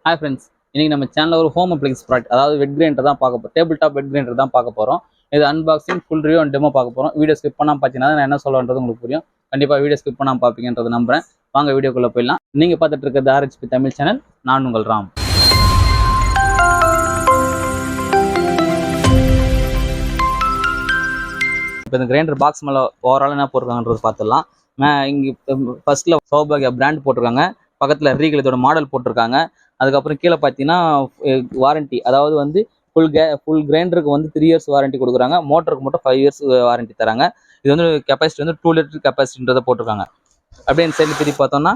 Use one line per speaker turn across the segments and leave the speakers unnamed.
Hi friends, இன்னைக்கு நம்ம சேனல்ல ஒரு ஹோம் அப்ளையன்ஸ் ப்ராடக்ட் அதாவது வெட் கிரைண்டர் தான் பார்க்க போறோம். டேபிள் டாப் வெட் கிரைண்டர் தான் பார்க்க போறோம். இது unboxing, full review and demo பார்க்க போறோம். வீடியோ ஸ்கிப் பண்ணாம பார்த்தீங்கன்னா நான் என்ன சொல்றேன்றது உங்களுக்கு புரியும். கண்டிப்பா வீடியோ ஸ்கிப் பண்ணாம பார்ப்பீங்கன்றது நம்புறேன். வாங்க வீடியோக்குள்ள போயிடலாம். நீங்க பார்த்துட்டு இருக்கிறது RHP தமிழ் சேனல். நான் உங்கள் ராம். இப்போ இந்த கிரைண்டர் பாக்ஸ் மேலே ஓவரால் என்ன போட்டிருக்காங்கன்றது பார்த்துடலாம். இங்கே ஃபர்ஸ்ட்ல சௌபாகியா பிராண்ட் போட்டிருக்காங்க, பக்கத்தில் ரீகல் இதோட மாடல் போட்டிருக்காங்க. அதுக்கப்புறம் கீழே பார்த்தீங்கன்னா வாரண்டி, அதாவது வந்து ஃபுல் கிரைண்டருக்கு வந்து 3 years வாரண்டி கொடுக்குறாங்க. மோட்டருக்கு மட்டும் 5 years வாரண்டி தராங்க. இது வந்து கெப்பாசிட்டி வந்து 2 liter கெப்பாசிட்டின்றதை போட்டிருக்காங்க. அப்படியே சைடில் திருப்பி பார்த்தோம்னா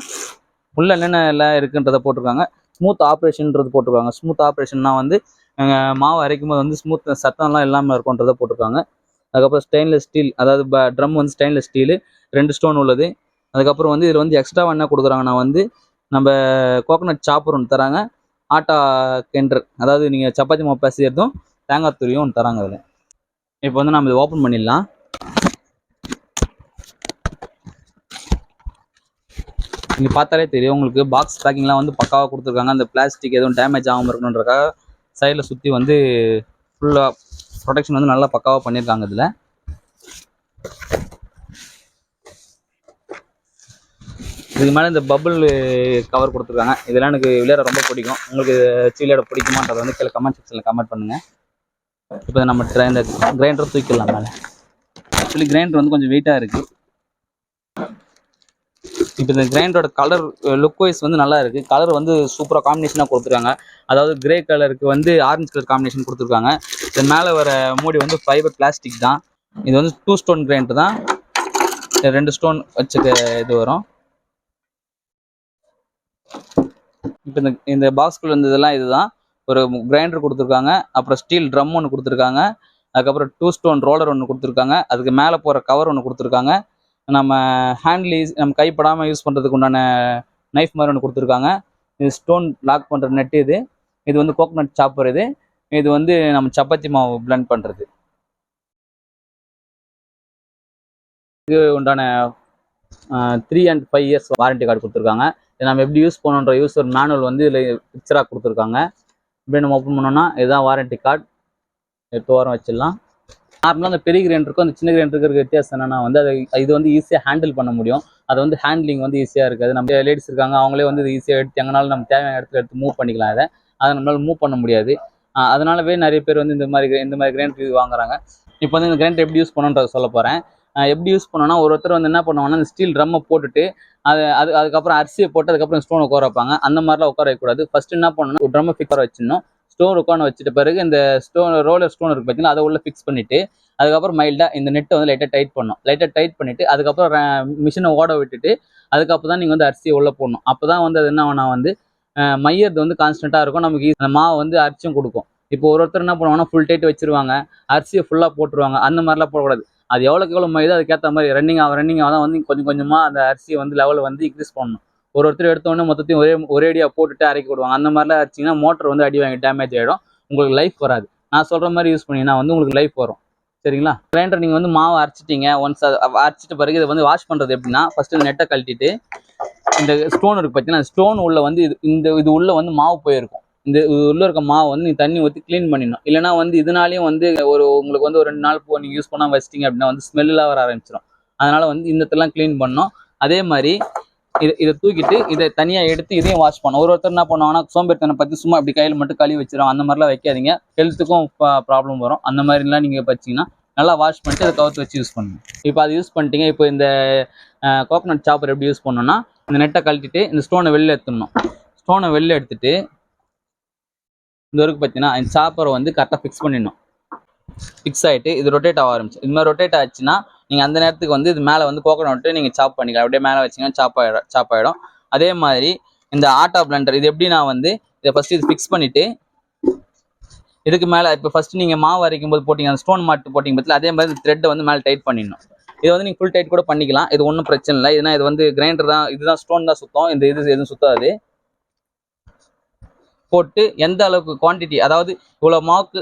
உள்ள என்னென்ன எல்லாம் இருக்குன்றதை போட்டிருக்காங்க. ஸ்மூத் ஆப்ரேஷன்ன்றது போட்டிருக்காங்க. ஸ்மூத் ஆப்ரேஷன்னா வந்து மாவு அரைக்கும் போது வந்து ஸ்மூத் சத்தம்லாம் இல்லாமல் இருக்கும்ன்றதை போட்டிருக்காங்க. அதுக்கப்புறம் ஸ்டெயின்லெஸ் ஸ்டீல், அதாவது ட்ரம் வந்து ஸ்டெயின்லெஸ் ஸ்டீலு 2 ஸ்டோன் உள்ளது. அதுக்கப்புறம் வந்து இதில் வந்து எக்ஸ்ட்ரா என்ன கொடுக்குறாங்கன்னா வந்து நம்ம கோகோனட் சாப்பர் ஒன்று தராங்க, ஆட்டா கெண்டர், அதாவது நீங்கள் சப்பாத்தி மாவு பிசைறதும் தேங்காய் துரியும் ஒன்று தராங்க அதில். இப்போ வந்து நம்ம இதை ஓப்பன் பண்ணிடலாம். நீங்கள் பார்த்தாலே தெரியும் உங்களுக்கு, பாக்ஸ் பேக்கிங்லாம் வந்து பக்காவாக கொடுத்துருக்காங்க. அந்த பிளாஸ்டிக் எதுவும் டேமேஜ் ஆகாமல் இருக்கணுன்றக்காக சைடில் சுற்றி வந்து ஃபுல்லாக ப்ரொடெக்ஷன் வந்து நல்லா பக்காவாக பண்ணியிருக்காங்க. இதில் இதுக்கு மேலே இந்த பபுள் கவர் கொடுத்துருக்காங்க. இதெல்லாம் எனக்கு விளையாட ரொம்ப பிடிக்கும். உங்களுக்கு விளையாட பிடிக்குமான்றதை வந்து கீழே கமெண்ட் செக்ஷனில் கமெண்ட் பண்ணுங்கள். இப்போ நம்ம இந்த கிரைண்டர் தூக்கிடலாம் மேலே. ஆக்சுவலி கிரைண்டர் வந்து கொஞ்சம் வெயிட்டாக இருக்குது. இப்போ இந்த கிரைண்டரோட கலர் லுக் வைஸ் வந்து நல்லா இருக்குது. கலர் வந்து சூப்பராக காம்பினேஷனாக கொடுத்துருக்காங்க. அதாவது கிரே கலருக்கு வந்து ஆரஞ்சு கலர் காம்பினேஷன் கொடுத்துருக்காங்க. இது மேலே வர மூடி வந்து ஃபைபர் பிளாஸ்டிக் தான். இது வந்து 2 ஸ்டோன் கிரைண்டர் தான். 2 ஸ்டோன் வச்சுக்க இது வரும். இப்போ இந்த பாக்ஸ்குள்ள இருந்ததெல்லாம் இதுதான். ஒரு கிரைண்டர் கொடுத்துருக்காங்க, அப்புறம் ஸ்டீல் ட்ரம் ஒன்று கொடுத்துருக்காங்க, அதுக்கப்புறம் 2 ஸ்டோன் ரோலர் ஒன்று கொடுத்துருக்காங்க, அதுக்கு மேலே போகிற கவர் ஒன்று கொடுத்துருக்காங்க, நம்ம ஹேண்டில் நம்ம கைப்படாமல் யூஸ் பண்ணுறதுக்கு உண்டான நைஃப் மாதிரி ஒன்று கொடுத்துருக்காங்க. இது ஸ்டோன் லாக் பண்ணுற நெட். இது வந்து கோகோனட் சாப்பர். இது வந்து நம்ம சப்பாத்தி மாவு பிளெண்ட் பண்ணுறது. இது உண்டான 3 and 5 years வாரண்டி கார்டு கொடுத்துருக்காங்க. இதை நம்ம எப்படி யூஸ் பண்ணணுன்ற யூஸர் மேனுவல் வந்து இதில் பிக்சராக கொடுத்துருக்காங்க. இப்படி நம்ம ஓப்பன் பண்ணோம்னா இதுதான் வாரண்டி கார்டு. எடுத்து வாரம் வச்சிடலாம். நார்மலாக அந்த பெரிய கிரைண்டருக்கும் அந்த சின்ன கிரைண்டருக்கு இருக்கிற வித்தியாசம் என்னன்னா வந்து இது வந்து ஈஸியாக ஹேண்டில் பண்ண முடியும். அது வந்து ஹேண்ட்லிங் வந்து ஈஸியாக இருக்காது. நம்ம லேடிஸ் இருக்காங்க, அவங்களே வந்து இது ஈஸியாக எடுத்து எங்கனாலும் நம்ம தேவையான இடத்துல எடுத்து மூவ் பண்ணிக்கலாம். அதை நம்மளால மூவ் பண்ண முடியாது. அதனாலவே நிறைய பேர் வந்து இந்த மாதிரி கிரைண்டர் வாங்குறாங்க. இப்போ வந்து இந்த கிரைண்டர் எப்படி யூஸ் பண்ணணுன்றத சொல்ல போகிறேன். எப்படி யூஸ் பண்ணோன்னா, ஒருத்தர் வந்து என்ன பண்ணுவாங்கன்னா இந்த ஸ்டீல் ட்ரம்மை போட்டுட்டு அதுக்கப்புறம் அரிசியை போட்டு அதுக்கப்புறம் ஸ்டோன் உட்கார வைப்பாங்க. அந்த மாதிரிலாம் உட்கார வைக்கக்கூடாது. ஃபர்ஸ்ட் என்ன பண்ணணும், ஒரு ட்ரம்மை ஃபிக்ஸ் வச்சிடணும். ஸ்டோன் உட்காந்து வச்சுட்டு பிறகு இந்த ரோலர் ஸ்டோன் இருக்கு பார்த்தீங்கன்னா, அதை உள்ள ஃபிக்ஸ் பண்ணிட்டு அதுக்கப்புறம் மைல்டாக இந்த நெட்டை வந்து லைட்டாக டைட் பண்ணிட்டு அதுக்கப்புறம் மிஷினை ஓட விட்டுட்டு அதுக்கப்புறம் தான் நீங்கள் வந்து அரிசியை உள்ளே போடணும். அப்போ தான் வந்து அது என்ன ஆகுனா வந்து மையது வந்து கான்ஸ்டண்ட்டாக இருக்கும். நமக்கு அந்த மாவு வந்து அரிசியும் கொடுக்கும். இப்போ ஒருத்தர் என்ன பண்ணுவாங்கன்னா ஃபுல் டைட் வச்சிருவாங்க, அரிசியை ஃபுல்லாக போட்டுருவாங்க. அந்த மாதிரிலாம் போடக்கூடாது. அது எவ்வளோ மைதோ அதுக்கேற்ற மாதிரி ரன்னிங் தான் வந்து கொஞ்சம் கொஞ்சமாக அந்த அரிசியை வந்து லெவலில் வந்து இன்க்ரீஸ் பண்ணணும். ஒருத்தர் எடுத்தோடனே மொத்தத்தையும் ஒரேடியாக போட்டுட்டு அரைக்க விடுவாங்க. அந்த மாதிரிலாம் அரைச்சிங்கன்னா மோட்டர் வந்து அடி வாங்கி டேமேஜ் ஆகிடும். உங்களுக்கு லைஃப் வராது. நான் சொல்கிற மாதிரி யூஸ் பண்ணிங்கன்னா வந்து உங்களுக்கு லைஃப் வரும். சரிங்களா? கிரைண்டர் நீங்கள் வந்து மாவு அரைச்சிட்டிங்க. ஒன்ஸ் அரைச்சிட்ட பிறகு இதை வந்து வாஷ் பண்ணுறது எப்படின்னா, ஃபஸ்ட்டு நெட்டை கழட்டிட்டு இந்த ஸ்டோன் இருக்குது பார்த்தீங்கன்னா, ஸ்டோன் உள்ள வந்து இது உள்ள வந்து மாவு போயிருக்கும். இந்த உள்ள இருக்க மாவு வந்து நீ தண்ணி ஊற்றி க்ளீன் பண்ணிடணும். இல்லைனா வந்து இதனாலையும் வந்து உங்களுக்கு வந்து ஒரு 2 நாள் நீங்கள் யூஸ் பண்ணால் வச்சிட்டிங்க அப்படின்னா வந்து ஸ்மெல்லாம் வர ஆரம்பிச்சிடும். அதனால வந்து இந்த க்ளீன் பண்ணணும். அதே மாதிரி இதை தூக்கிட்டு இதை தனியாக எடுத்து இதையும் வாஷ் பண்ணணும். ஒருத்தர் என்ன பண்ணுவாங்கன்னா சோம்பேறித்தனை பற்றி சும்மா அப்படி கையில் மட்டும் கழுவி வச்சிடும். அந்த மாதிரிலாம் வைக்காதீங்க, ஹெல்த்துக்கும் ப்ராப்ளம் வரும். அந்த மாதிரிலாம் நீங்கள் வச்சிங்கன்னா நல்லா வாஷ் பண்ணிட்டு அதை கவுத்து வச்சு யூஸ் பண்ணுங்க. இப்போ அதை யூஸ் பண்ணிட்டீங்க. இப்போ இந்த கோகோனட் சாப்பர் எப்படி யூஸ் பண்ணணும்னா, இந்த நெட்டை கழட்டிட்டு இந்த ஸ்டோனை வெளில எடுத்துடணும். ஸ்டோனை வெளில எடுத்துட்டு இந்த வரைக்கும் பார்த்தீங்கன்னா இந்த சாப்பரை வந்து கரெக்டாக ஃபிக்ஸ் பண்ணிடணும். ஃபிக்ஸ் ஆகிட்டு இது ரொட்டேட் ஆக ஆரம்பிச்சு. இது மாதிரி ரொட்டேட் ஆச்சுன்னா நீங்கள் அந்த நேரத்துக்கு வந்து இது மேலே வந்து கோகோனட்டு நீங்கள் சாப் பண்ணிக்கலாம். அப்படியே மேலே வச்சிங்கன்னா சாப் ஆகிடும். அதே மாதிரி இந்த ஆட்டா பிளண்டர் இது எப்படின்னா வந்து இதை ஃபஸ்ட்டு இது ஃபிக்ஸ் பண்ணிவிட்டு இதுக்கு மேலே இப்போ ஃபஸ்ட்டு நீங்கள் மாவு அரைக்கும் போது போட்டிங்க, அந்த ஸ்டோன் மாட்டு போட்டிங்க பற்றில அதே மாதிரி இந்த த்ரெட்டை வந்து மேலே டைட் பண்ணிடணும். இது வந்து நீங்கள் ஃபுல் டைட் கூட பண்ணிக்கலாம். இது ஒன்றும் பிரச்சனை இல்லை. ஏன்னா இது வந்து கிரைண்டர் தான், இதுதான் ஸ்டோன் தான் சுத்தம். இது எதுவும் சுத்தாது. போட்டு எந்த அளவுக்கு குவான்டிட்டி, அதாவது இவ்வளோ மாவுக்கு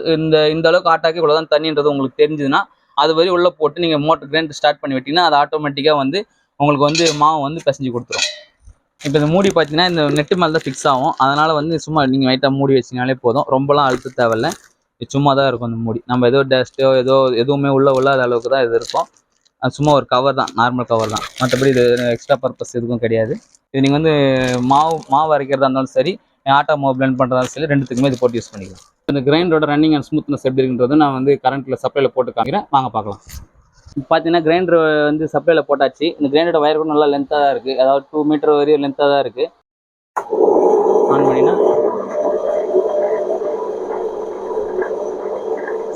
இந்த அளவுக்கு ஆட்டாக்கு இவ்வளோ தான் தண்ணின்றது உங்களுக்கு தெரிஞ்சுதுன்னா அது வரை உள்ளே போட்டு நீங்கள் மோட்டர் கிரைண்டர் ஸ்டார்ட் பண்ணி விட்டிங்கன்னா அது ஆட்டோமேட்டிக்காக வந்து உங்களுக்கு வந்து மாவு வந்து பிசைஞ்சு கொடுத்துரும். இப்போ இந்த மூடி பார்த்தீங்கன்னா இந்த நெட்டு மேலே தான் ஃபிக்ஸ் ஆகும். அதனால் வந்து சும்மா நீங்கள் லைட்டாக மூடி வச்சிங்கனாலே போதும். ரொம்பலாம் அழுத்த தேவையில்லை. இது சும்மா தான் இருக்கும் அந்த மூடி. நம்ம ஏதோ டஸ்ட்டோ எதுவுமே உள்ளாத அளவுக்கு தான் இது இருக்கும். அது சும்மா ஒரு கவர் தான், நார்மல் கவர் தான். மற்றபடி இது எக்ஸ்ட்ரா பர்பஸ் எதுவும் கிடையாது. இது நீங்கள் வந்து மாவு அரைக்கிறதா இருந்தாலும் சரி, ஆட்டா மாவு பிளெண்ட் பண்ணுறதாலும் சரி, ரெண்டுத்துக்குமே இது போட்டு யூஸ் பண்ணிக்கலாம். இந்த கிரைண்டரோட ரன்னிங் அண்ட் ஸ்மூத்னஸ் எப்படி இருக்குன்றது நான் வந்து கரண்ட்டில் சப்ளையில் போட்டு காமிக்கிறேன். வாங்க பார்க்கலாம். பார்த்தீங்கன்னா கிரைண்டர் வந்து சப்ளையில் போட்டாச்சு. இந்த கிரைண்டரோட வயர் கூட நல்லா லென்த்தாக தான் இருக்குது. அதாவது 2 மீட்டர் வரையும் லென்த்தாக தான் இருக்குது. ஆன் பண்ணினா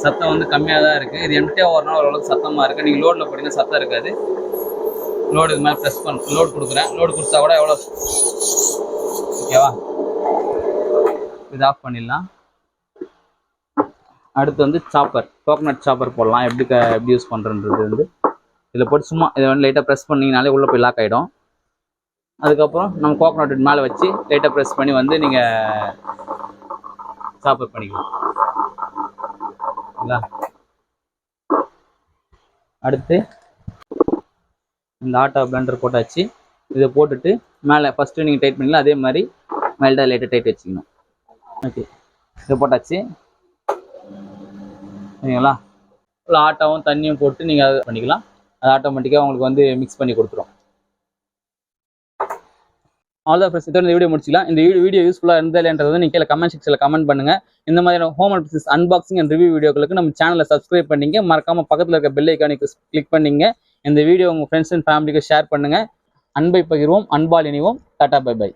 சத்தம் வந்து கம்மியாக தான் இருக்குது. இது எம்டியாக வரனால ஓரளவுக்கு சத்தமாக இருக்குது. நீங்கள் லோடில் போட்டிங்கன்னா சத்தம் இருக்காது. லோடு இது மாதிரி ப்ரெஸ் பண்ண லோடு கொடுக்குறேன். லோடு கொடுத்தா கூட எவ்வளோ ஓகேவா. இது ஆஃப் பண்ணிடலாம். அடுத்து வந்து சாப்பர், கோகனட் சாப்பர் போடலாம். எப்படி யூஸ் பண்ணுறன்றது வந்து இதில் போட்டு சும்மா இதை வந்து லைட்டாக ப்ரெஸ் பண்ணிங்கனாலே உள்ளே போய் லாக் ஆகிடும். அதுக்கப்புறம் நம்ம கோகனட் மேலே வச்சு லைட்டாக ப்ரெஸ் பண்ணி வந்து நீங்கள் சாப்பர் பண்ணிக்கலாம். அடுத்து இந்த ஆட்டா பிளெண்டர் போட்டாச்சு. இதை போட்டுட்டு மேலே ஃபஸ்ட்டு நீங்கள் டைட் பண்ணிக்கலாம். அதே மாதிரி மேலே லைட்டாக டைட் வச்சுக்கணும். ஓகே, இதை போட்டாச்சு. சரிங்களா. ஆட்டாவும் தண்ணியும் போட்டு நீங்கள் அதை பண்ணிக்கலாம். அது ஆட்டோமேட்டிக்காக உங்களுக்கு வந்து மிக்ஸ் பண்ணி கொடுத்துரும். அவ்வளோதான் ஃப்ரெண்ட்ஸ், இதோட இந்த வீடியோ முடிச்சிக்கலாம். இந்த வீடியோ யூஸ்ஃபுல்லாக இருந்தாலேன்றது நீங்கள் கீழே கமெண்ட் செக்ஷனில் கமெண்ட் பண்ணுங்கள். இந்த மாதிரியான home appliances unboxing and review வீடியோக்களுக்கு நம்ம சேனலை சப்ஸ்கிரைப் பண்ணிங்க. மறக்காமல் பக்கத்தில் இருக்க பெல் ஐக்கானை கிளிக் பண்ணிங்க. இந்த வீடியோ உங்கள் ஃப்ரெண்ட்ஸ் அண்ட் ஃபேமிலிக்கு ஷேர் பண்ணுங்கள். அன்பை பகிர்வோம், அன்பால் இணைவோம். Tata bye by.